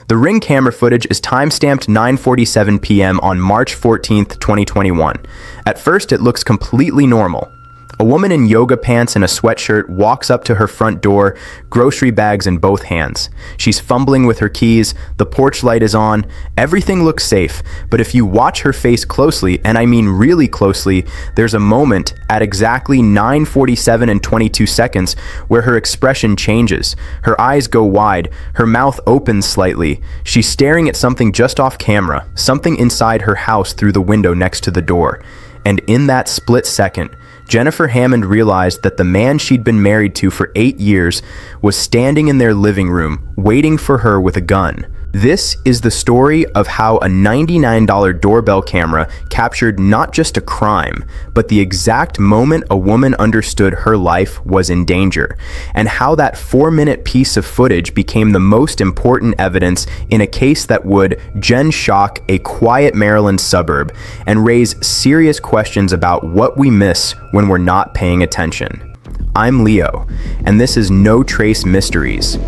The Ring camera footage is time-stamped 9:47 p.m. on March 14th, 2021. At first, it looks completely normal. A woman in yoga pants and a sweatshirt walks up to her front door, grocery bags in both hands. She's fumbling with her keys, the porch light is on, everything looks safe, but if you watch her face closely, and I mean really closely, there's a moment at exactly 9:47 and 22 seconds where her expression changes. Her eyes go wide, her mouth opens slightly. She's staring at something just off camera, something inside her house through the window next to the door. And in that split second, Jennifer Hammond realized that the man she'd been married to for 8 years was standing in their living room, waiting for her with a gun. This is the story of how a $99 doorbell camera captured not just a crime, but the exact moment a woman understood her life was in danger, and how that 4-minute piece of footage became the most important evidence in a case that would shock a quiet Maryland suburb and raise serious questions about what we miss when we're not paying attention. I'm Leo, and this is No Trace Mysteries.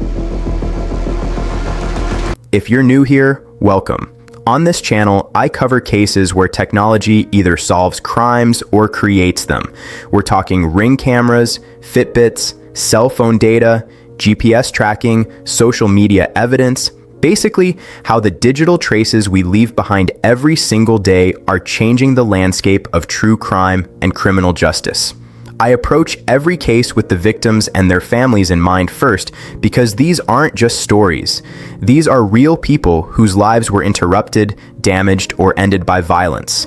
If you're new here, welcome. On this channel, I cover cases where technology either solves crimes or creates them. We're talking Ring cameras, Fitbits, cell phone data, GPS tracking, social media evidence, basically how the digital traces we leave behind every single day are changing the landscape of true crime and criminal justice. I approach every case with the victims and their families in mind first, because these aren't just stories. These are real people whose lives were interrupted, damaged, or ended by violence.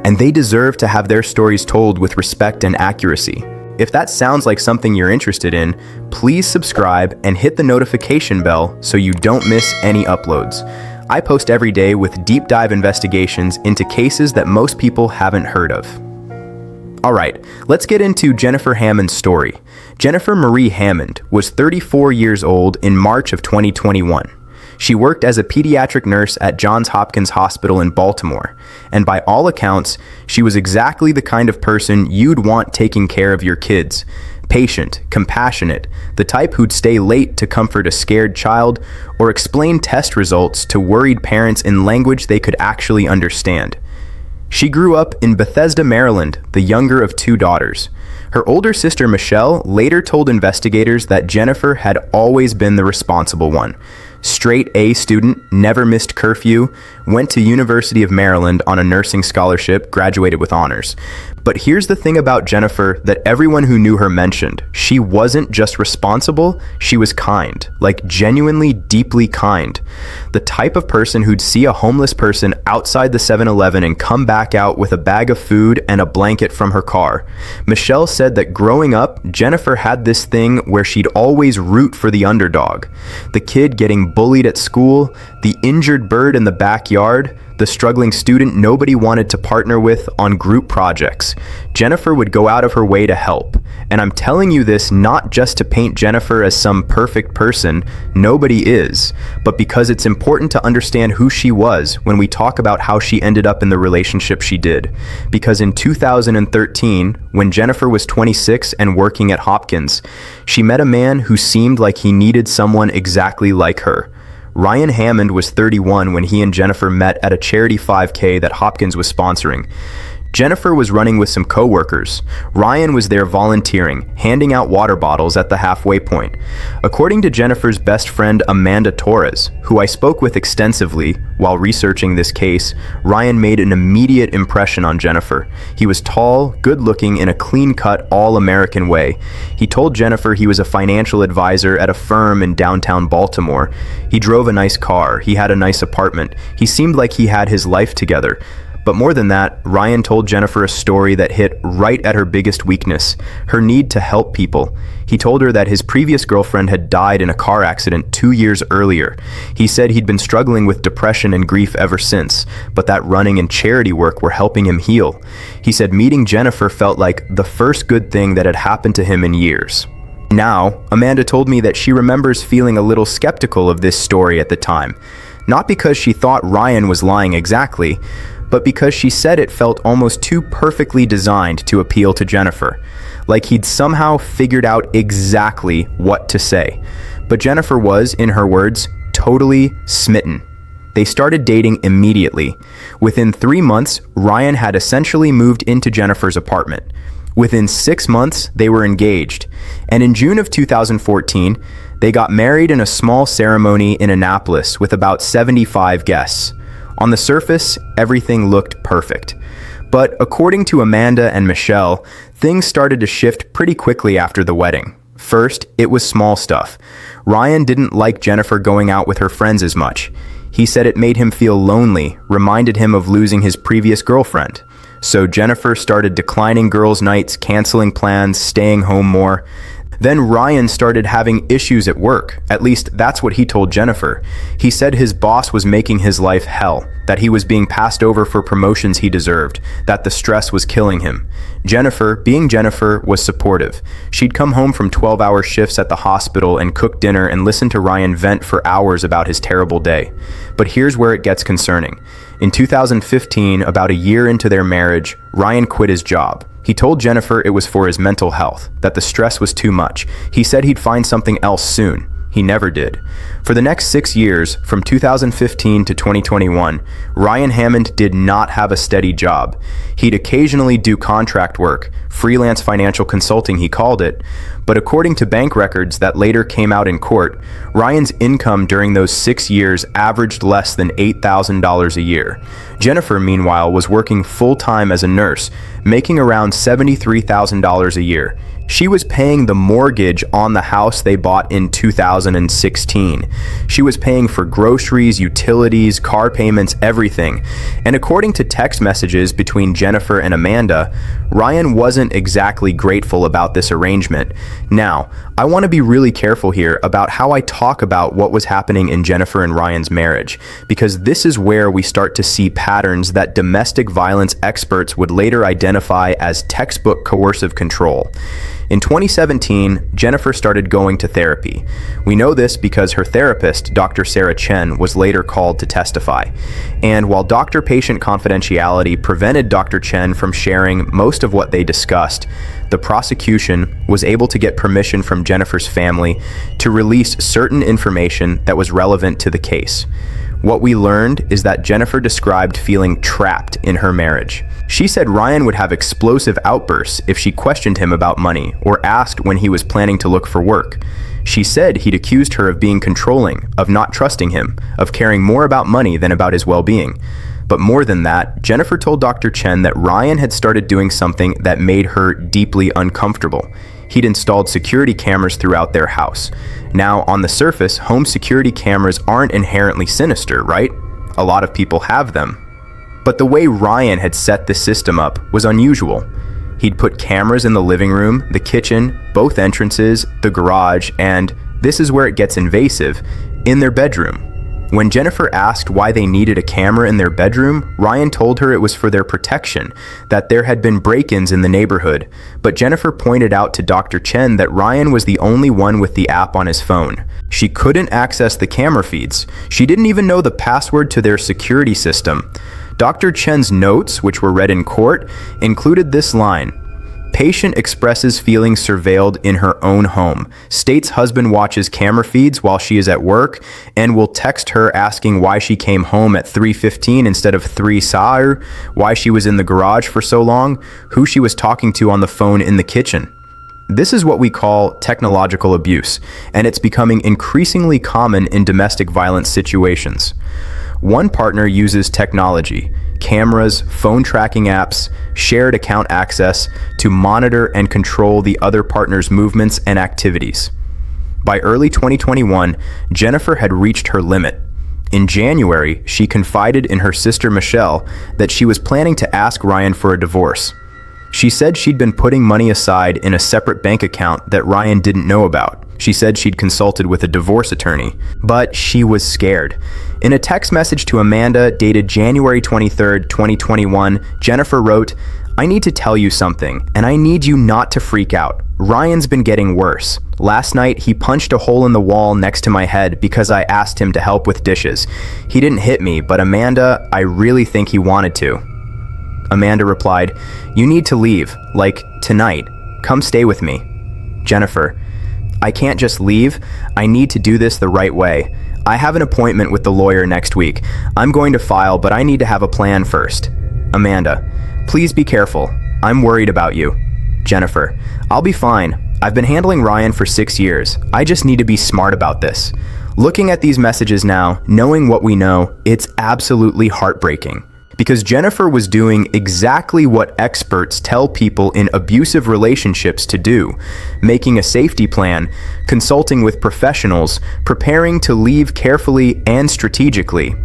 And they deserve to have their stories told with respect and accuracy. If that sounds like something you're interested in, please subscribe and hit the notification bell so you don't miss any uploads. I post every day with deep dive investigations into cases that most people haven't heard of. Alright, let's get into Jennifer Hammond's story. Jennifer Marie Hammond was 34 years old in March of 2021. She worked as a pediatric nurse at Johns Hopkins Hospital in Baltimore, and by all accounts, she was exactly the kind of person you'd want taking care of your kids. Patient, compassionate, the type who'd stay late to comfort a scared child or explain test results to worried parents in language they could actually understand. She grew up in Bethesda, Maryland, the younger of 2 daughters. Her older sister Michelle later told investigators that Jennifer had always been the responsible one. Straight A student, never missed curfew, went to University of Maryland on a nursing scholarship, graduated with honors. But here's the thing about Jennifer that everyone who knew her mentioned. She wasn't just responsible, she was kind, like genuinely deeply kind. The type of person who'd see a homeless person outside the 7-Eleven and come back out with a bag of food and a blanket from her car. Michelle said that growing up, Jennifer had this thing where she'd always root for the underdog. The kid getting bullied at school, the injured bird in the backyard, the struggling student nobody wanted to partner with on group projects. Jennifer would go out of her way to help. And I'm telling you this not just to paint Jennifer as some perfect person, nobody is, but because it's important to understand who she was when we talk about how she ended up in the relationship she did. Because in 2013, when Jennifer was 26 and working at Hopkins, she met a man who seemed like he needed someone exactly like her. Ryan Hammond was 31 when he and Jennifer met at a charity 5K that Hopkins was sponsoring. Jennifer was running with some coworkers. Ryan was there volunteering, handing out water bottles at the halfway point. According to Jennifer's best friend Amanda Torres, who I spoke with extensively while researching this case, Ryan made an immediate impression on Jennifer. He was tall, good-looking, in a clean-cut, all-American way. He told Jennifer he was a financial advisor at a firm in downtown Baltimore. He drove a nice car. He had a nice apartment. He seemed like he had his life together. But more than that, Ryan told Jennifer a story that hit right at her biggest weakness, her need to help people. He told her that his previous girlfriend had died in a car accident 2 years earlier. He said he'd been struggling with depression and grief ever since, but that running and charity work were helping him heal. He said meeting Jennifer felt like the first good thing that had happened to him in years. Now, Amanda told me that she remembers feeling a little skeptical of this story at the time. Not because she thought Ryan was lying exactly, but because she said it felt almost too perfectly designed to appeal to Jennifer, like he'd somehow figured out exactly what to say. But Jennifer was, in her words, totally smitten. They started dating immediately. Within 3 months, Ryan had essentially moved into Jennifer's apartment. Within 6 months, they were engaged. And in June of 2014, they got married in a small ceremony in Annapolis with about 75 guests. On the surface, everything looked perfect. But according to Amanda and Michelle, things started to shift pretty quickly after the wedding. First, it was small stuff. Ryan didn't like Jennifer going out with her friends as much. He said it made him feel lonely, reminded him of losing his previous girlfriend. So Jennifer started declining girls' nights, canceling plans, staying home more. Then Ryan started having issues at work. At least that's what he told Jennifer. He said his boss was making his life hell, that he was being passed over for promotions he deserved, that the stress was killing him. Jennifer, being Jennifer, was supportive. She'd come home from 12-hour shifts at the hospital and cook dinner and listen to Ryan vent for hours about his terrible day. But here's where it gets concerning. In 2015, about a year into their marriage, Ryan quit his job. He told Jennifer it was for his mental health, that the stress was too much. He said he'd find something else soon. He never did. For the next 6 years, from 2015 to 2021, Ryan Hammond did not have a steady job. He'd occasionally do contract work, freelance financial consulting he called it, but according to bank records that later came out in court, Ryan's income during those 6 years averaged less than $8,000 a year. Jennifer, meanwhile, was working full-time as a nurse, making around $73,000 a year. She was paying the mortgage on the house they bought in 2016. She was paying for groceries, utilities, car payments, everything. And according to text messages between Jennifer and Amanda, Ryan wasn't exactly grateful about this arrangement. Now, I want to be really careful here about how I talk about what was happening in Jennifer and Ryan's marriage, because this is where we start to see patterns that domestic violence experts would later identify as textbook coercive control. In 2017, Jennifer started going to therapy. We know this because her therapist, Dr. Sarah Chen, was later called to testify. And while doctor-patient confidentiality prevented Dr. Chen from sharing most of what they discussed, the prosecution was able to get permission from Jennifer's family to release certain information that was relevant to the case. What we learned is that Jennifer described feeling trapped in her marriage. She said Ryan would have explosive outbursts if she questioned him about money or asked when he was planning to look for work. She said he'd accused her of being controlling, of not trusting him, of caring more about money than about his well-being. But more than that, Jennifer told Dr. Chen that Ryan had started doing something that made her deeply uncomfortable. He'd installed security cameras throughout their house. Now, on the surface, home security cameras aren't inherently sinister, right? A lot of people have them. But the way Ryan had set the system up was unusual. He'd put cameras in the living room, the kitchen, both entrances, the garage, and, this is where it gets invasive, in their bedroom. When Jennifer asked why they needed a camera in their bedroom, Ryan told her it was for their protection, that there had been break-ins in the neighborhood. But Jennifer pointed out to Dr. Chen that Ryan was the only one with the app on his phone. She couldn't access the camera feeds. She didn't even know the password to their security system. Dr. Chen's notes, which were read in court, included this line: "Patient expresses feeling surveilled in her own home. States husband watches camera feeds while she is at work and will text her asking why she came home at 3:15 instead of 3 sa'ir, why she was in the garage for so long, who she was talking to on the phone in the kitchen." This is what we call technological abuse, and it's becoming increasingly common in domestic violence situations. One partner uses technology, cameras, phone tracking apps, shared account access to monitor and control the other partner's movements and activities. By early 2021, Jennifer had reached her limit. In January, she confided in her sister Michelle that she was planning to ask Ryan for a divorce. She said she'd been putting money aside in a separate bank account that Ryan didn't know about. She said she'd consulted with a divorce attorney, but she was scared. In a text message to Amanda dated January 23rd, 2021, Jennifer wrote, "I need to tell you something, and I need you not to freak out. Ryan's been getting worse. Last night, he punched a hole in the wall next to my head because I asked him to help with dishes. He didn't hit me, but Amanda, I really think he wanted to." Amanda replied, "You need to leave, like tonight. Come stay with me." Jennifer, "I can't just leave. I need to do this the right way. I have an appointment with the lawyer next week. I'm going to file, but I need to have a plan first. Amanda, please be careful. I'm worried about you. Jennifer, I'll be fine. I've been handling Ryan for 6 years. I just need to be smart about this. Looking at these messages now, knowing what we know, it's absolutely heartbreaking. Because Jennifer was doing exactly what experts tell people in abusive relationships to do, making a safety plan, consulting with professionals, preparing to leave carefully and strategically.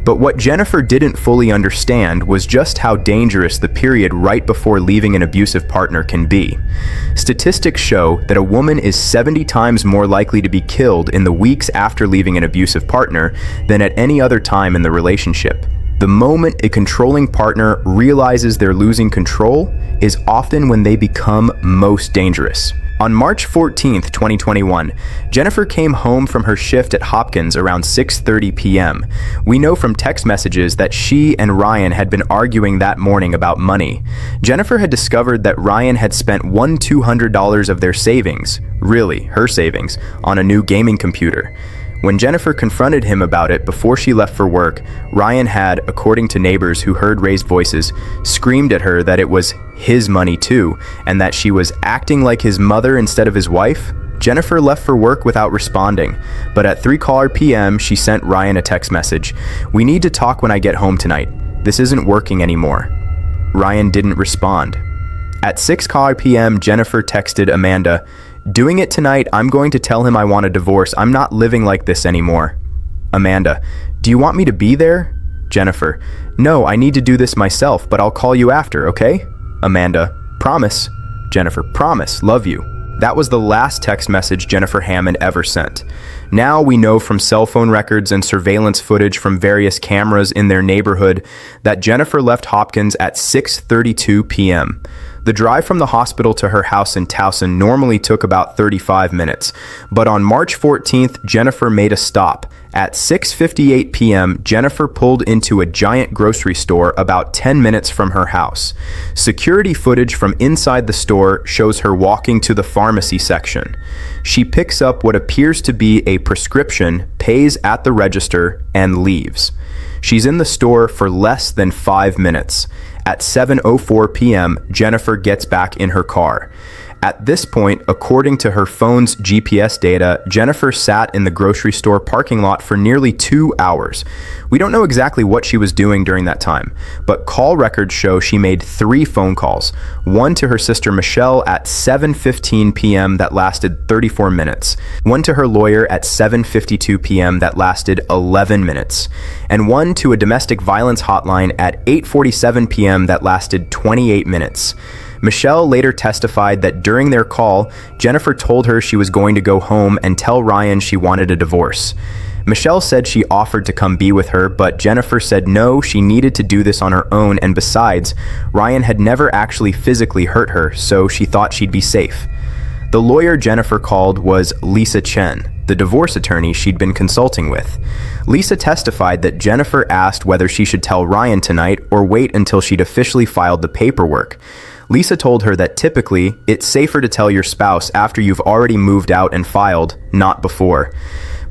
But what Jennifer didn't fully understand was just how dangerous the period right before leaving an abusive partner can be. Statistics show that a woman is 70 times more likely to be killed in the weeks after leaving an abusive partner than at any other time in the relationship. The moment a controlling partner realizes they're losing control is often when they become most dangerous. On March 14th, 2021, Jennifer came home from her shift at Hopkins around 6:30 p.m. We know from text messages that she and Ryan had been arguing that morning about money. Jennifer had discovered that Ryan had spent $200 of their savings, really her savings, on a new gaming computer. When Jennifer confronted him about it before she left for work, Ryan had, according to neighbors who heard raised voices, screamed at her that it was his money too, and that she was acting like his mother instead of his wife. Jennifer left for work without responding, but at 3:00 p.m. she sent Ryan a text message. "We need to talk when I get home tonight. This isn't working anymore." Ryan didn't respond. At 6:00 p.m. Jennifer texted Amanda, "Doing it tonight, I'm going to tell him I want a divorce. I'm not living like this anymore." Amanda, "Do you want me to be there?" Jennifer, "No, I need to do this myself, but I'll call you after, okay?" Amanda, "Promise." Jennifer, "Promise, love you." That was the last text message Jennifer Hammond ever sent. Now we know from cell phone records and surveillance footage from various cameras in their neighborhood that Jennifer left Hopkins at 6:32 p.m. The drive from the hospital to her house in Towson normally took about 35 minutes, but on March 14th, Jennifer made a stop. At 6:58 p.m., Jennifer pulled into a giant grocery store about 10 minutes from her house. Security footage from inside the store shows her walking to the pharmacy section. She picks up what appears to be a prescription, pays at the register, and leaves. She's in the store for less than 5 minutes. At 7:04 p.m., Jennifer gets back in her car. At this point, according to her phone's GPS data, Jennifer sat in the grocery store parking lot for nearly 2 hours. We don't know exactly what she was doing during that time, but call records show she made 3 phone calls. One to her sister Michelle at 7:15 p.m. that lasted 34 minutes. One to her lawyer at 7:52 p.m. that lasted 11 minutes. And one to a domestic violence hotline at 8:47 p.m. that lasted 28 minutes. Michelle later testified that during their call, Jennifer told her she was going to go home and tell Ryan she wanted a divorce. Michelle said she offered to come be with her, but Jennifer said no, she needed to do this on her own, and besides, Ryan had never actually physically hurt her, so she thought she'd be safe. The lawyer Jennifer called was Lisa Chen, the divorce attorney she'd been consulting with. Lisa testified that Jennifer asked whether she should tell Ryan tonight or wait until she'd officially filed the paperwork. Lisa told her that typically, it's safer to tell your spouse after you've already moved out and filed, not before.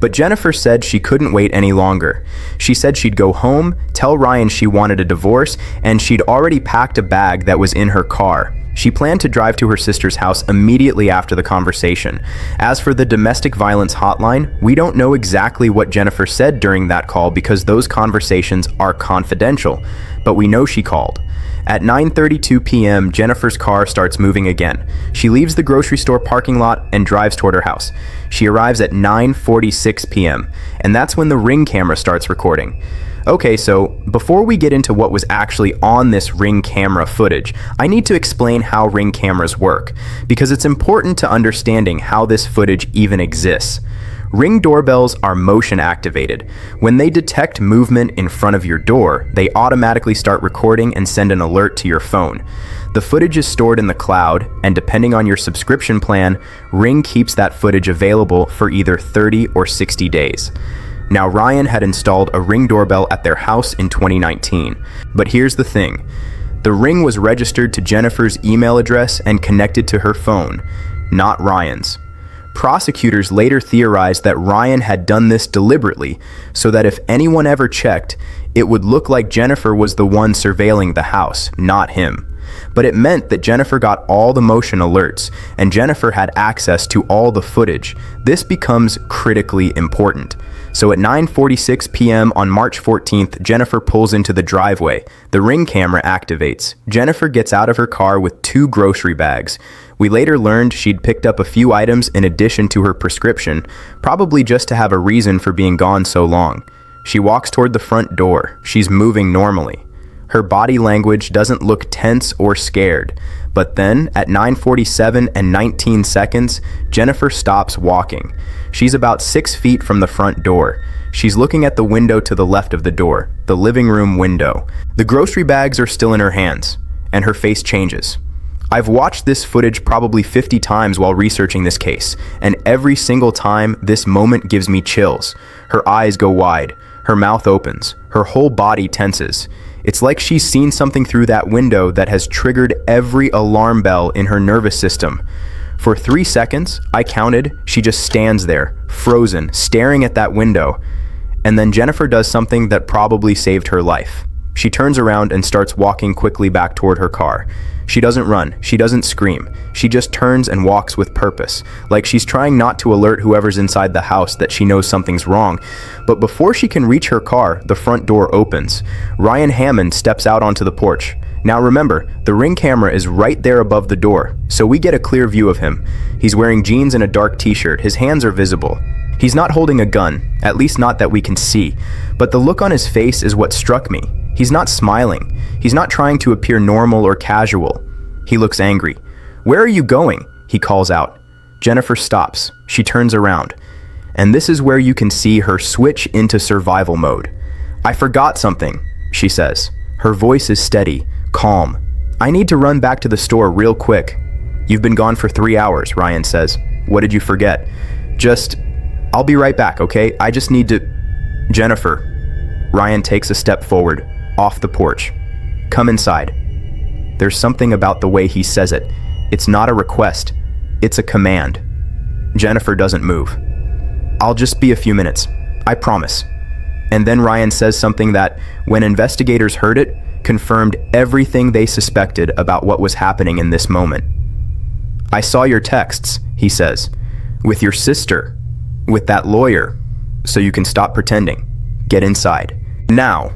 But Jennifer said she couldn't wait any longer. She said she'd go home, tell Ryan she wanted a divorce, and she'd already packed a bag that was in her car. She planned to drive to her sister's house immediately after the conversation. As for the domestic violence hotline, we don't know exactly what Jennifer said during that call because those conversations are confidential, but we know she called. At 9:32 p.m., Jennifer's car starts moving again. She leaves the grocery store parking lot and drives toward her house. She arrives at 9:46 p.m., and that's when the Ring camera starts recording. Okay, so before we get into what was actually on this Ring camera footage, I need to explain how Ring cameras work, because it's important to understanding how this footage even exists. Ring doorbells are motion activated. When they detect movement in front of your door, they automatically start recording and send an alert to your phone. The footage is stored in the cloud, and depending on your subscription plan, Ring keeps that footage available for either 30 or 60 days. Now, Ryan had installed a Ring doorbell at their house in 2019. But here's the thing. The Ring was registered to Jennifer's email address and connected to her phone, not Ryan's. Prosecutors later theorized that Ryan had done this deliberately so that if anyone ever checked, it would look like Jennifer was the one surveilling the house, not him. But it meant that Jennifer got all the motion alerts, and Jennifer had access to all the footage. This becomes critically important. So at 9:46 p.m. on March 14th, Jennifer pulls into the driveway. The Ring camera activates. Jennifer gets out of her car with 2 grocery bags. We later learned she'd picked up a few items in addition to her prescription, probably just to have a reason for being gone so long. She walks toward the front door. She's moving normally. Her body language doesn't look tense or scared. But then, at 9:47 and 19 seconds, Jennifer stops walking. She's about 6 feet from the front door. She's looking at the window to the left of the door, the living room window. The grocery bags are still in her hands, and her face changes. I've watched this footage probably 50 times while researching this case, and every single time, this moment gives me chills. Her eyes go wide, her mouth opens, her whole body tenses. It's like she's seen something through that window that has triggered every alarm bell in her nervous system. For 3 seconds, I counted, she just stands there, frozen, staring at that window. And then Jennifer does something that probably saved her life. She turns around and starts walking quickly back toward her car. She doesn't run, she doesn't scream. She just turns and walks with purpose, like she's trying not to alert whoever's inside the house that she knows something's wrong. But before she can reach her car, the front door opens. Ryan Hammond steps out onto the porch. Now remember, the Ring camera is right there above the door, so we get a clear view of him. He's wearing jeans and a dark t-shirt. His hands are visible. He's not holding a gun, at least not that we can see, but the look on his face is what struck me. He's not smiling. He's not trying to appear normal or casual. He looks angry. "Where are you going?" he calls out. Jennifer stops. She turns around. And this is where you can see her switch into survival mode. "I forgot something," she says. Her voice is steady, calm. "I need to run back to the store real quick." "You've been gone for 3 hours," Ryan says. "What did you forget?" I'll be right back, okay? I just need to..." "Jennifer." Ryan takes a step forward, off the porch. "Come inside." There's something about the way he says it. It's not a request. It's a command. Jennifer doesn't move. "I'll just be a few minutes. I promise." And then Ryan says something that, when investigators heard it, confirmed everything they suspected about what was happening in this moment. "I saw your texts," he says. "With your sister. With that lawyer. So you can stop pretending. Get inside. Now."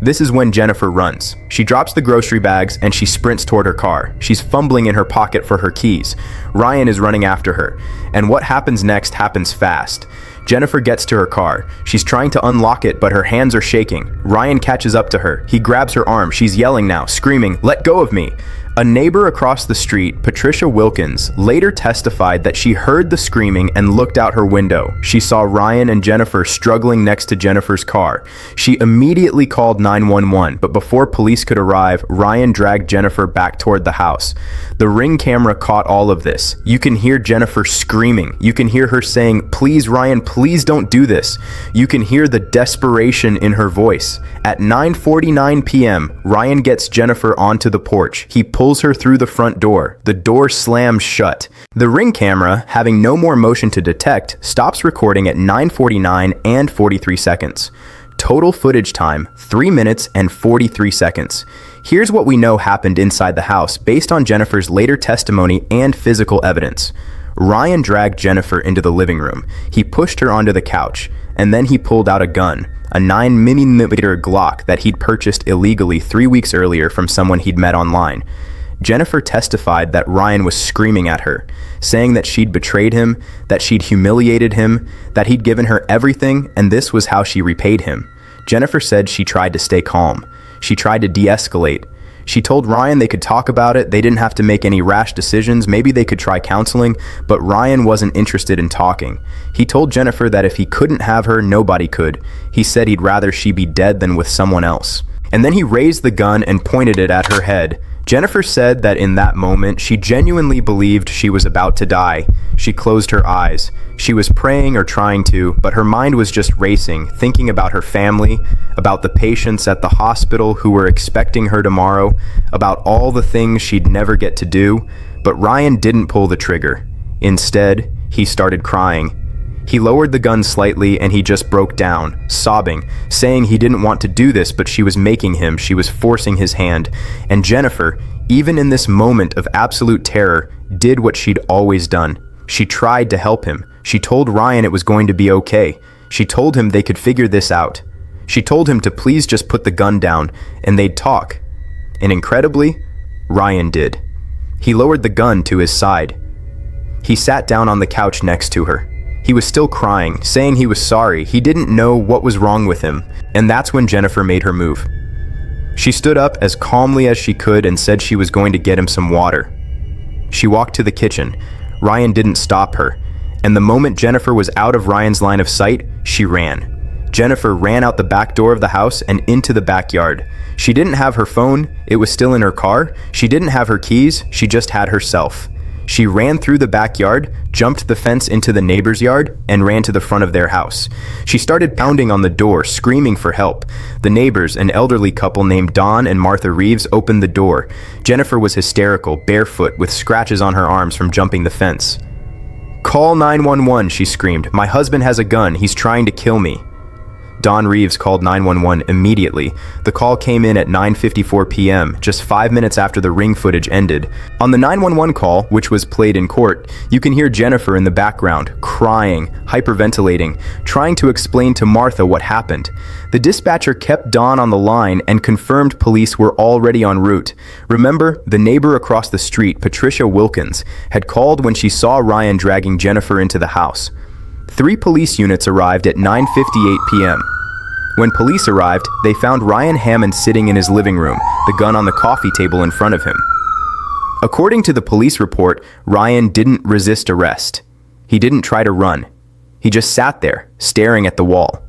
This is when Jennifer runs. She drops the grocery bags and she sprints toward her car. She's fumbling in her pocket for her keys. Ryan is running after her. And what happens next happens fast. Jennifer gets to her car. She's trying to unlock it, but her hands are shaking. Ryan catches up to her. He grabs her arm. She's yelling now, screaming, "Let go of me." A neighbor across the street, Patricia Wilkins, later testified that she heard the screaming and looked out her window. She saw Ryan and Jennifer struggling next to Jennifer's car. She immediately called 911, but before police could arrive, Ryan dragged Jennifer back toward the house. The Ring camera caught all of this. You can hear Jennifer screaming. You can hear her saying, "Please, Ryan, please don't do this." You can hear the desperation in her voice. At 9:49 p.m., Ryan gets Jennifer onto the porch. He pulls her through the front door. The door slams shut. The Ring camera, having no more motion to detect, stops recording at 9:49 and 43 seconds. Total footage time, 3 minutes and 43 seconds. Here's what we know happened inside the house based on Jennifer's later testimony and physical evidence. Ryan dragged Jennifer into the living room. He pushed her onto the couch, and then he pulled out a gun, a 9mm Glock that he'd purchased illegally 3 weeks earlier from someone he'd met online. Jennifer testified that Ryan was screaming at her, saying that she'd betrayed him, that she'd humiliated him, that he'd given her everything, and this was how she repaid him. Jennifer said she tried to stay calm. She tried to de-escalate. She told Ryan they could talk about it, they didn't have to make any rash decisions, maybe they could try counseling, but Ryan wasn't interested in talking. He told Jennifer that if he couldn't have her, nobody could. He said he'd rather she be dead than with someone else. And then he raised the gun and pointed it at her head. Jennifer said that in that moment, she genuinely believed she was about to die. She closed her eyes. She was praying or trying to, but her mind was just racing, thinking about her family, about the patients at the hospital who were expecting her tomorrow, about all the things she'd never get to do. But Ryan didn't pull the trigger. Instead, He started crying. He lowered the gun slightly and he just broke down, sobbing, saying he didn't want to do this, but she was making him, she was forcing his hand. And Jennifer, even in this moment of absolute terror, did what she'd always done. She tried to help him. She told Ryan it was going to be okay. She told him they could figure this out. She told him to please just put the gun down and they'd talk. And incredibly, Ryan did. He lowered the gun to his side. He sat down on the couch next to her. He was still crying, saying he was sorry. He didn't know what was wrong with him. And that's when Jennifer made her move. She stood up as calmly as she could and said she was going to get him some water. She walked to the kitchen. Ryan didn't stop her. And the moment Jennifer was out of Ryan's line of sight, she ran. Jennifer ran out the back door of the house and into the backyard. She didn't have her phone. It was still in her car. She didn't have her keys. She just had herself. She ran through the backyard, jumped the fence into the neighbor's yard, and ran to the front of their house. She started pounding on the door, screaming for help. The neighbors, an elderly couple named Don and Martha Reeves, opened the door. Jennifer was hysterical, barefoot, with scratches on her arms from jumping the fence. "Call 911, she screamed. "My husband has a gun. He's trying to kill me." Don Reeves called 911 immediately. The call came in at 9:54 p.m., just 5 minutes after the ring footage ended. On the 911 call, which was played in court, you can hear Jennifer in the background, crying, hyperventilating, trying to explain to Martha what happened. The dispatcher kept Don on the line and confirmed police were already en route. Remember, the neighbor across the street, Patricia Wilkins, had called when she saw Ryan dragging Jennifer into the house. 3 police units arrived at 9:58 p.m. When police arrived, they found Ryan Hammond sitting in his living room, the gun on the coffee table in front of him. According to the police report, Ryan didn't resist arrest. He didn't try to run. He just sat there, staring at the wall.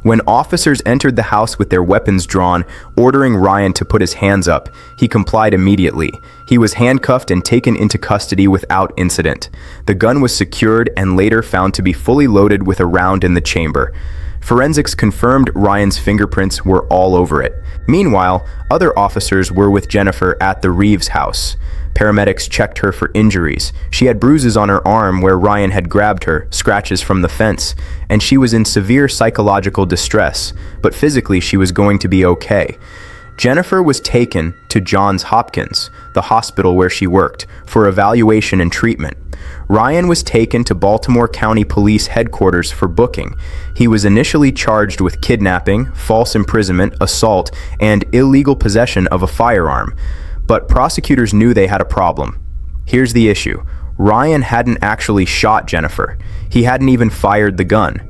When officers entered the house with their weapons drawn, ordering Ryan to put his hands up, he complied immediately. He was handcuffed and taken into custody without incident. The gun was secured and later found to be fully loaded with a round in the chamber. Forensics confirmed Ryan's fingerprints were all over it. Meanwhile, other officers were with Jennifer at the Reeves house. Paramedics checked her for injuries. She had bruises on her arm where Ryan had grabbed her, scratches from the fence, and she was in severe psychological distress, but physically she was going to be okay. Jennifer was taken to Johns Hopkins, the hospital where she worked, for evaluation and treatment. Ryan was taken to Baltimore County Police Headquarters for booking. He was initially charged with kidnapping, false imprisonment, assault, and illegal possession of a firearm. But prosecutors knew they had a problem. Here's the issue. Ryan hadn't actually shot Jennifer. He hadn't even fired the gun.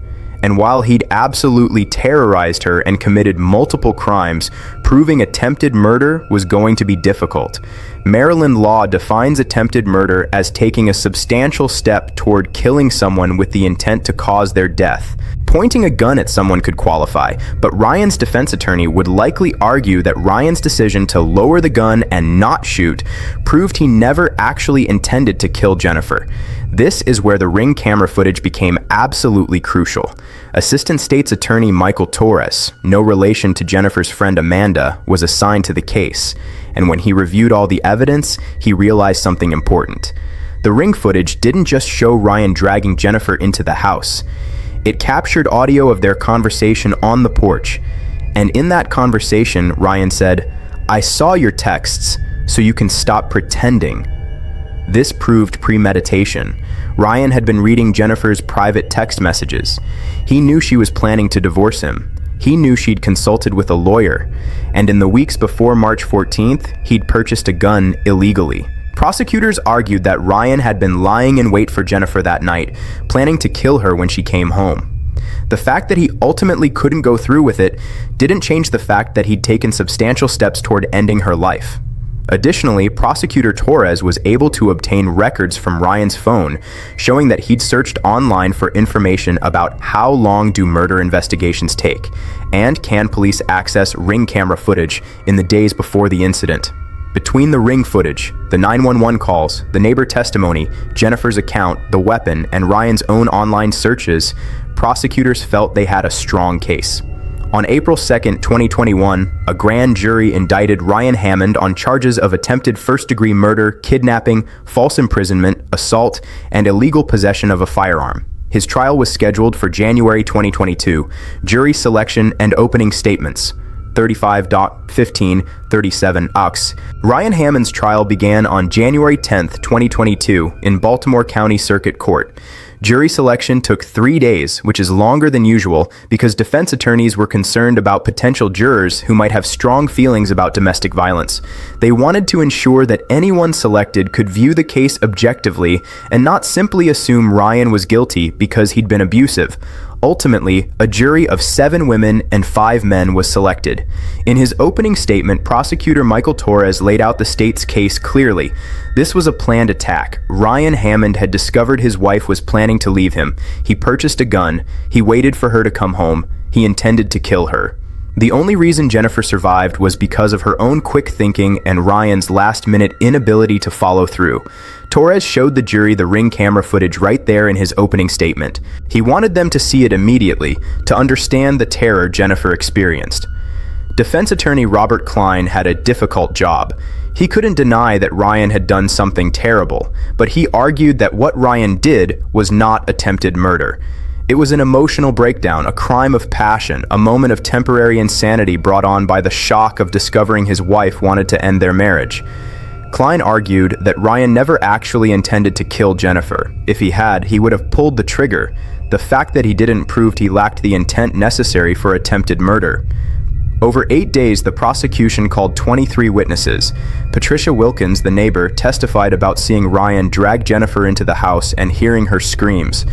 And while he'd absolutely terrorized her and committed multiple crimes, proving attempted murder was going to be difficult. Maryland law defines attempted murder as taking a substantial step toward killing someone with the intent to cause their death. Pointing a gun at someone could qualify, but Ryan's defense attorney would likely argue that Ryan's decision to lower the gun and not shoot proved he never actually intended to kill Jennifer. This is where the ring camera footage became absolutely crucial. Assistant State's Attorney Michael Torres, no relation to Jennifer's friend Amanda, was assigned to the case, and when he reviewed all the evidence, he realized something important. The ring footage didn't just show Ryan dragging Jennifer into the house. It captured audio of their conversation on the porch, and in that conversation, Ryan said, "I saw your texts, so you can stop pretending." This proved premeditation. Ryan had been reading Jennifer's private text messages. He knew she was planning to divorce him. He knew she'd consulted with a lawyer, and in the weeks before March 14th, he'd purchased a gun illegally. Prosecutors argued that Ryan had been lying in wait for Jennifer that night, planning to kill her when she came home. The fact that he ultimately couldn't go through with it didn't change the fact that he'd taken substantial steps toward ending her life. Additionally, Prosecutor Torres was able to obtain records from Ryan's phone, showing that he'd searched online for information about how long do murder investigations take, and can police access ring camera footage in the days before the incident. Between the ring footage, the 911 calls, the neighbor testimony, Jennifer's account, the weapon, and Ryan's own online searches, prosecutors felt they had a strong case. On April 2, 2021, a grand jury indicted Ryan Hammond on charges of attempted first-degree murder, kidnapping, false imprisonment, assault, and illegal possession of a firearm. His trial was scheduled for January 2022. Jury selection and opening statements. 35.1537 aux. Ryan Hammond's trial began on January 10, 2022, in Baltimore County Circuit Court. Jury selection took 3 days, which is longer than usual because defense attorneys were concerned about potential jurors who might have strong feelings about domestic violence. They wanted to ensure that anyone selected could view the case objectively and not simply assume Ryan was guilty because he'd been abusive. Ultimately, a jury of 7 women and 5 men was selected. In his opening statement, prosecutor Michael Torres laid out the state's case clearly. This was a planned attack. Ryan Hammond had discovered his wife was planning to leave him. He purchased a gun. He waited for her to come home. He intended to kill her. The only reason Jennifer survived was because of her own quick thinking and Ryan's last-minute inability to follow through. Torres showed the jury the ring camera footage right there in his opening statement. He wanted them to see it immediately, to understand the terror Jennifer experienced. Defense attorney Robert Klein had a difficult job. He couldn't deny that Ryan had done something terrible, but he argued that what Ryan did was not attempted murder. It was an emotional breakdown, a crime of passion, a moment of temporary insanity brought on by the shock of discovering his wife wanted to end their marriage. Klein argued that Ryan never actually intended to kill Jennifer. If he had, he would have pulled the trigger. The fact that he didn't proved he lacked the intent necessary for attempted murder. Over 8 days, the prosecution called 23 witnesses. Patricia Wilkins, the neighbor, testified about seeing Ryan drag Jennifer into the house and hearing her screams.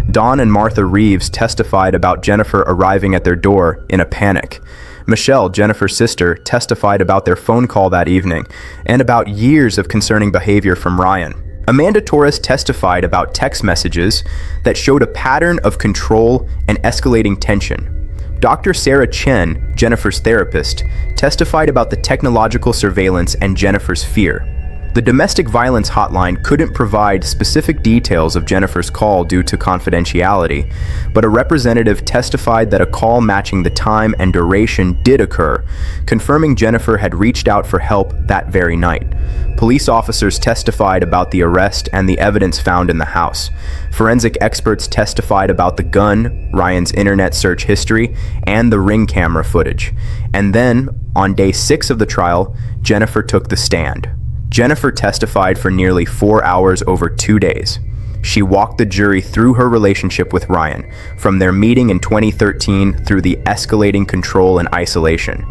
Dawn and Martha Reeves testified about Jennifer arriving at their door in a panic. Michelle, Jennifer's sister, testified about their phone call that evening and about years of concerning behavior from Ryan. Amanda Torres testified about text messages that showed a pattern of control and escalating tension. Dr. Sarah Chen, Jennifer's therapist, testified about the technological surveillance and Jennifer's fear. The domestic violence hotline couldn't provide specific details of Jennifer's call due to confidentiality, but a representative testified that a call matching the time and duration did occur, confirming Jennifer had reached out for help that very night. Police officers testified about the arrest and the evidence found in the house. Forensic experts testified about the gun, Ryan's internet search history, and the ring camera footage. And then, on day 6 of the trial, Jennifer took the stand. Jennifer testified for nearly 4 hours over 2 days. She walked the jury through her relationship with Ryan, from their meeting in 2013 through the escalating control and isolation.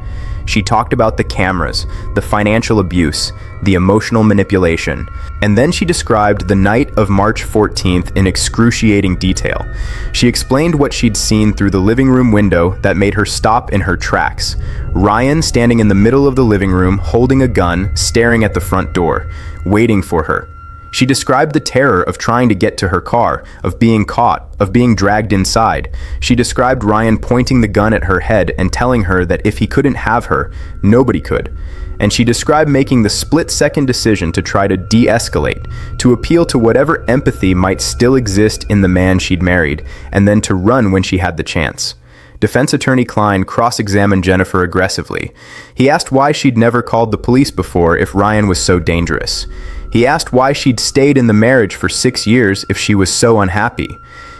She talked about the cameras, the financial abuse, the emotional manipulation, and then she described the night of March 14th in excruciating detail. She explained what she'd seen through the living room window that made her stop in her tracks. Ryan standing in the middle of the living room, holding a gun, staring at the front door, waiting for her. She described the terror of trying to get to her car, of being caught, of being dragged inside. She described Ryan pointing the gun at her head and telling her that if he couldn't have her, nobody could. And she described making the split-second decision to try to de-escalate, to appeal to whatever empathy might still exist in the man she'd married, and then to run when she had the chance. Defense attorney Klein cross-examined Jennifer aggressively. He asked why she'd never called the police before if Ryan was so dangerous. He asked why she'd stayed in the marriage for 6 years if she was so unhappy.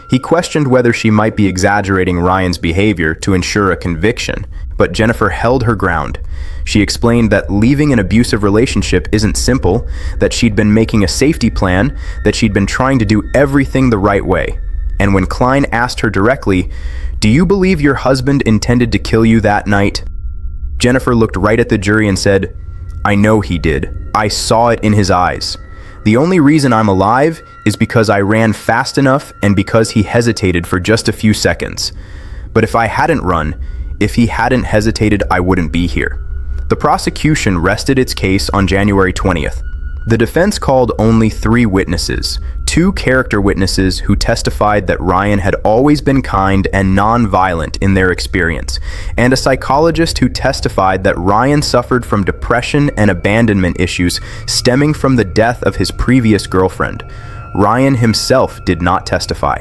He questioned whether she might be exaggerating Ryan's behavior to ensure a conviction, but Jennifer held her ground. She explained that leaving an abusive relationship isn't simple, that she'd been making a safety plan, that she'd been trying to do everything the right way. And when Klein asked her directly, "Do you believe your husband intended to kill you that night?" Jennifer looked right at the jury and said, "I know he did. I saw it in his eyes. The only reason I'm alive is because I ran fast enough and because he hesitated for just a few seconds. But if I hadn't run, if he hadn't hesitated, I wouldn't be here." The prosecution rested its case on January 20th. The defense called only 3 witnesses, 2 character witnesses who testified that Ryan had always been kind and non-violent in their experience, and a psychologist who testified that Ryan suffered from depression and abandonment issues stemming from the death of his previous girlfriend. Ryan himself did not testify.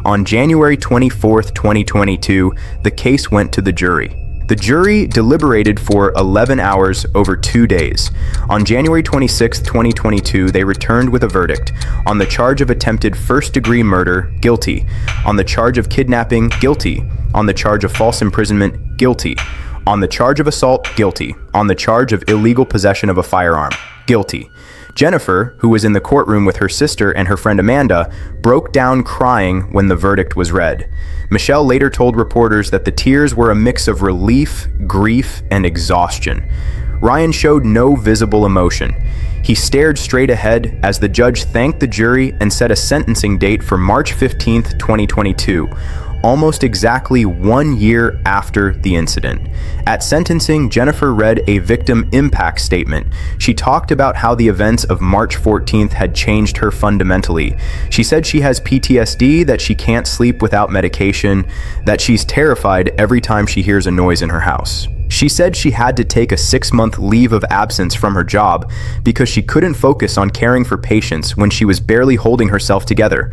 On January 24, 2022, the case went to the jury. The jury deliberated for 11 hours over 2 days. On January 26, 2022, they returned with a verdict. On the charge of attempted first-degree murder, guilty. On the charge of kidnapping, guilty. On the charge of false imprisonment, guilty. On the charge of assault, guilty. On the charge of illegal possession of a firearm, guilty. Jennifer, who was in the courtroom with her sister and her friend Amanda, broke down crying when the verdict was read. Michelle later told reporters that the tears were a mix of relief, grief, and exhaustion. Ryan showed no visible emotion. He stared straight ahead as the judge thanked the jury and set a sentencing date for March 15, 2022. Almost exactly 1 year after the incident. At sentencing, Jennifer read a victim impact statement. She talked about how the events of March 14th had changed her fundamentally. She said she has PTSD, that she can't sleep without medication, that she's terrified every time she hears a noise in her house. She said she had to take a 6-month leave of absence from her job because she couldn't focus on caring for patients when she was barely holding herself together.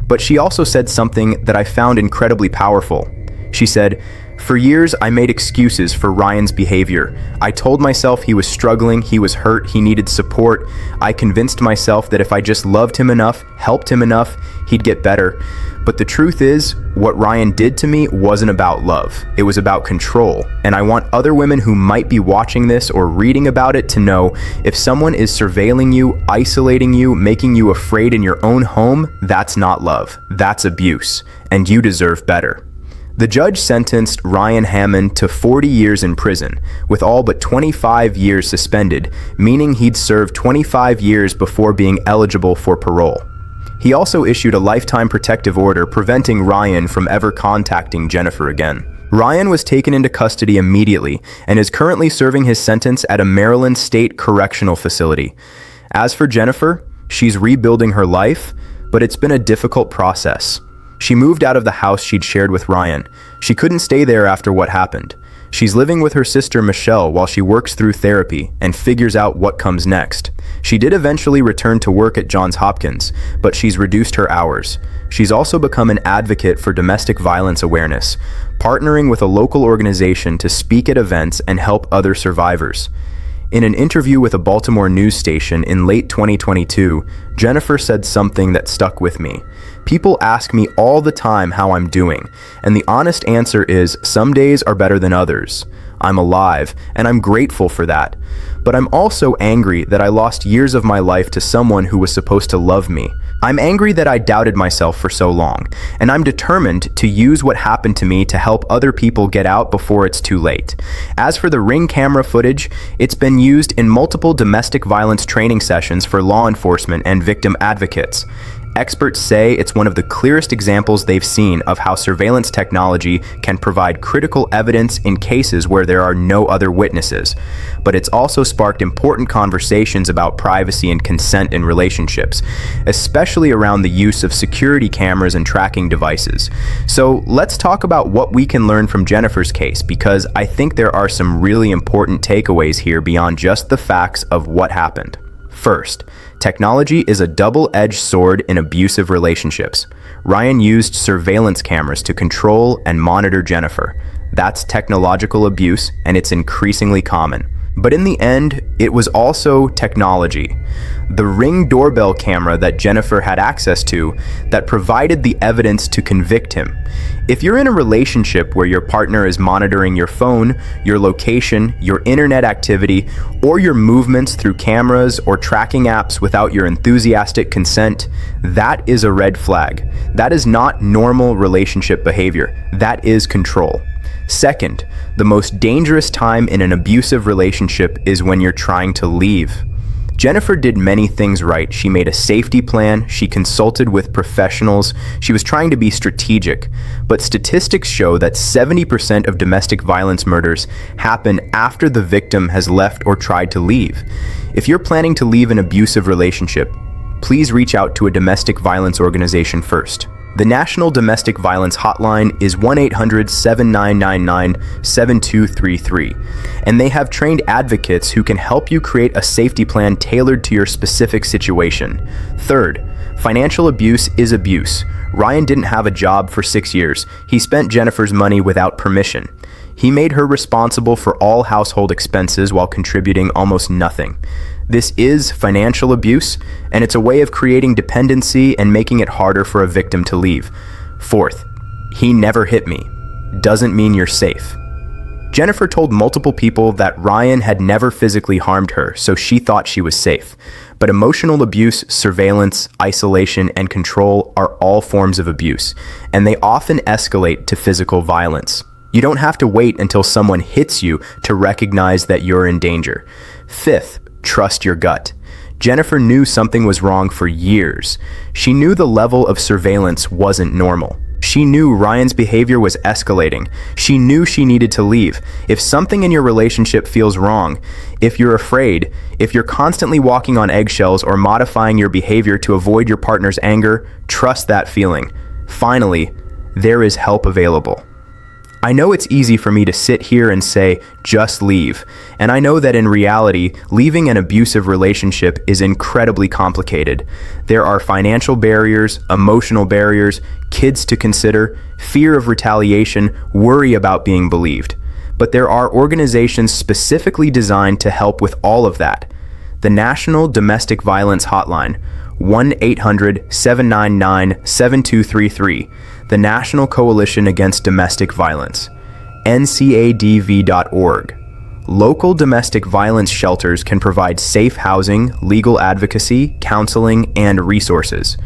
But she also said something that I found incredibly powerful. She said, "For years, I made excuses for Ryan's behavior. I told myself he was struggling, he was hurt, he needed support. I convinced myself that if I just loved him enough, helped him enough, he'd get better. But the truth is, what Ryan did to me wasn't about love. It was about control. And I want other women who might be watching this or reading about it to know, if someone is surveilling you, isolating you, making you afraid in your own home, that's not love. That's abuse. And you deserve better." The judge sentenced Ryan Hammond to 40 years in prison, with all but 25 years suspended, meaning he'd serve 25 years before being eligible for parole. He also issued a lifetime protective order preventing Ryan from ever contacting Jennifer again. Ryan was taken into custody immediately and is currently serving his sentence at a Maryland State Correctional Facility. As for Jennifer, she's rebuilding her life, but it's been a difficult process. She moved out of the house she'd shared with Ryan. She couldn't stay there after what happened. She's living with her sister Michelle while she works through therapy and figures out what comes next. She did eventually return to work at Johns Hopkins, but she's reduced her hours. She's also become an advocate for domestic violence awareness, partnering with a local organization to speak at events and help other survivors. In an interview with a Baltimore news station in late 2022, Jennifer said something that stuck with me. "People ask me all the time how I'm doing, and the honest answer is some days are better than others. I'm alive, and I'm grateful for that. But I'm also angry that I lost years of my life to someone who was supposed to love me. I'm angry that I doubted myself for so long, and I'm determined to use what happened to me to help other people get out before it's too late." As for the Ring camera footage, it's been used in multiple domestic violence training sessions for law enforcement and victim advocates. Experts say it's one of the clearest examples they've seen of how surveillance technology can provide critical evidence in cases where there are no other witnesses. But it's also sparked important conversations about privacy and consent in relationships, especially around the use of security cameras and tracking devices. So let's talk about what we can learn from Jennifer's case, because I think there are some really important takeaways here beyond just the facts of what happened. First, technology is a double-edged sword in abusive relationships. Ryan used surveillance cameras to control and monitor Jennifer. That's technological abuse, and it's increasingly common. But in the end, it was also technology. The Ring doorbell camera that Jennifer had access to that provided the evidence to convict him. If you're in a relationship where your partner is monitoring your phone, your location, your internet activity, or your movements through cameras or tracking apps without your enthusiastic consent, that is a red flag. That is not normal relationship behavior. That is control. Second, the most dangerous time in an abusive relationship is when you're trying to leave. Jennifer did many things right. She made a safety plan, she consulted with professionals, she was trying to be strategic. But statistics show that 70% of domestic violence murders happen after the victim has left or tried to leave. If you're planning to leave an abusive relationship, please reach out to a domestic violence organization first. The National Domestic Violence Hotline is 1-800-7999-7233, and they have trained advocates who can help you create a safety plan tailored to your specific situation. Third, financial abuse is abuse. Ryan didn't have a job for 6 years. He spent Jennifer's money without permission. He made her responsible for all household expenses while contributing almost nothing. This is financial abuse, and it's a way of creating dependency and making it harder for a victim to leave. Fourth, he never hit me. Doesn't mean you're safe. Jennifer told multiple people that Ryan had never physically harmed her, so she thought she was safe. But emotional abuse, surveillance, isolation, and control are all forms of abuse, and they often escalate to physical violence. You don't have to wait until someone hits you to recognize that you're in danger. Fifth, trust your gut. Jennifer knew something was wrong for years. She knew the level of surveillance wasn't normal. She knew Ryan's behavior was escalating. She knew she needed to leave. If something in your relationship feels wrong, if you're afraid, if you're constantly walking on eggshells or modifying your behavior to avoid your partner's anger, trust that feeling. Finally, there is help available. I know it's easy for me to sit here and say, just leave. And I know that in reality, leaving an abusive relationship is incredibly complicated. There are financial barriers, emotional barriers, kids to consider, fear of retaliation, worry about being believed. But there are organizations specifically designed to help with all of that. The National Domestic Violence Hotline, 1-800-799-7233. The National Coalition Against Domestic Violence, ncadv.org. Local domestic violence shelters can provide safe housing, legal advocacy, counseling, and resources.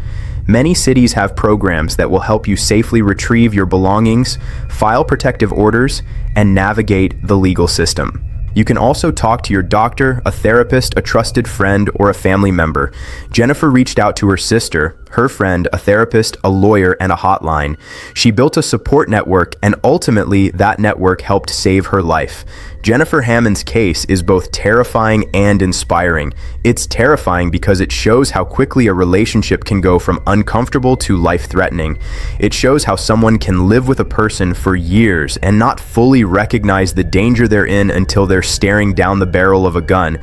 Many cities have programs that will help you safely retrieve your belongings, file protective orders, and navigate the legal system. You can also talk to your doctor, a therapist, a trusted friend, or a family member. Jennifer reached out to her sister, her friend, a therapist, a lawyer, and a hotline. She built a support network, and ultimately, that network helped save her life. Jennifer Hammond's case is both terrifying and inspiring. It's terrifying because it shows how quickly a relationship can go from uncomfortable to life-threatening. It shows how someone can live with a person for years and not fully recognize the danger they're in until they're staring down the barrel of a gun.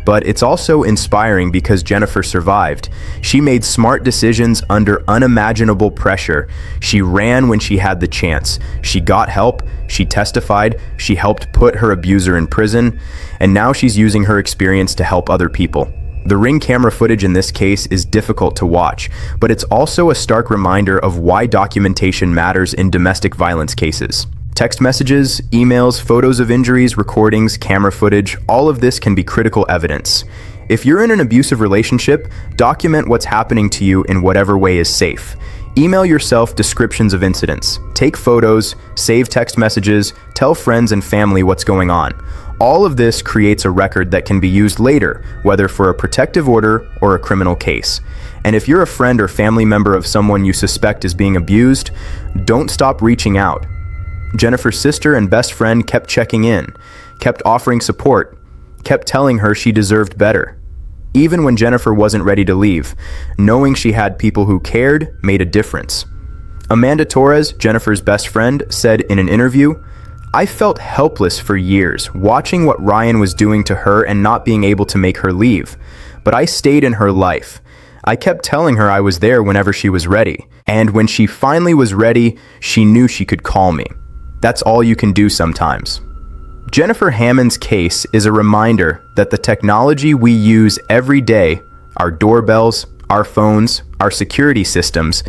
But it's also inspiring because Jennifer survived. She made smart decisions under unimaginable pressure. She ran when she had the chance. She got help, she testified, she helped put her abuser in prison, and now she's using her experience to help other people. The Ring camera footage in this case is difficult to watch, but it's also a stark reminder of why documentation matters in domestic violence cases. Text messages, emails, photos of injuries, recordings, camera footage, all of this can be critical evidence. If you're in an abusive relationship, document what's happening to you in whatever way is safe. Email yourself descriptions of incidents. Take photos, save text messages, tell friends and family what's going on. All of this creates a record that can be used later, whether for a protective order or a criminal case. And if you're a friend or family member of someone you suspect is being abused, don't stop reaching out. Jennifer's sister and best friend kept checking in, kept offering support, kept telling her she deserved better. Even when Jennifer wasn't ready to leave, knowing she had people who cared made a difference. Amanda Torres, Jennifer's best friend, said in an interview, "I felt helpless for years, watching what Ryan was doing to her and not being able to make her leave. But I stayed in her life. I kept telling her I was there whenever she was ready. And when she finally was ready, she knew she could call me. That's all you can do sometimes." Jennifer Hammond's case is a reminder that the technology we use every day, our doorbells, our phones, our security systems,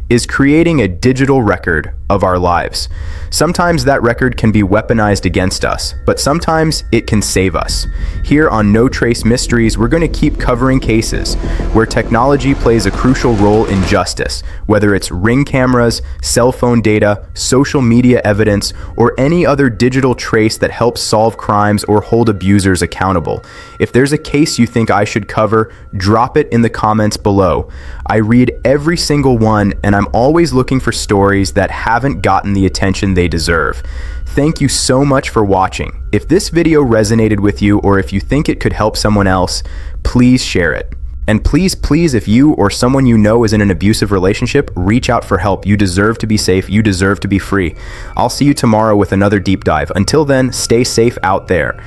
is creating a digital record of our lives. Sometimes that record can be weaponized against us, but sometimes it can save us. Here on No Trace Mysteries, we're going to keep covering cases where technology plays a crucial role in justice, whether it's Ring cameras, cell phone data, social media evidence, or any other digital trace that helps solve crimes or hold abusers accountable. If there's a case you think I should cover, drop it in the comments below. I read every single one, and I'm always looking for stories that haven't gotten the attention they deserve. Thank you so much for watching. If this video resonated with you or if you think it could help someone else, please share it. And please, please, if you or someone you know is in an abusive relationship, reach out for help. You deserve to be safe. You deserve to be free. I'll see you tomorrow with another deep dive. Until then, stay safe out there.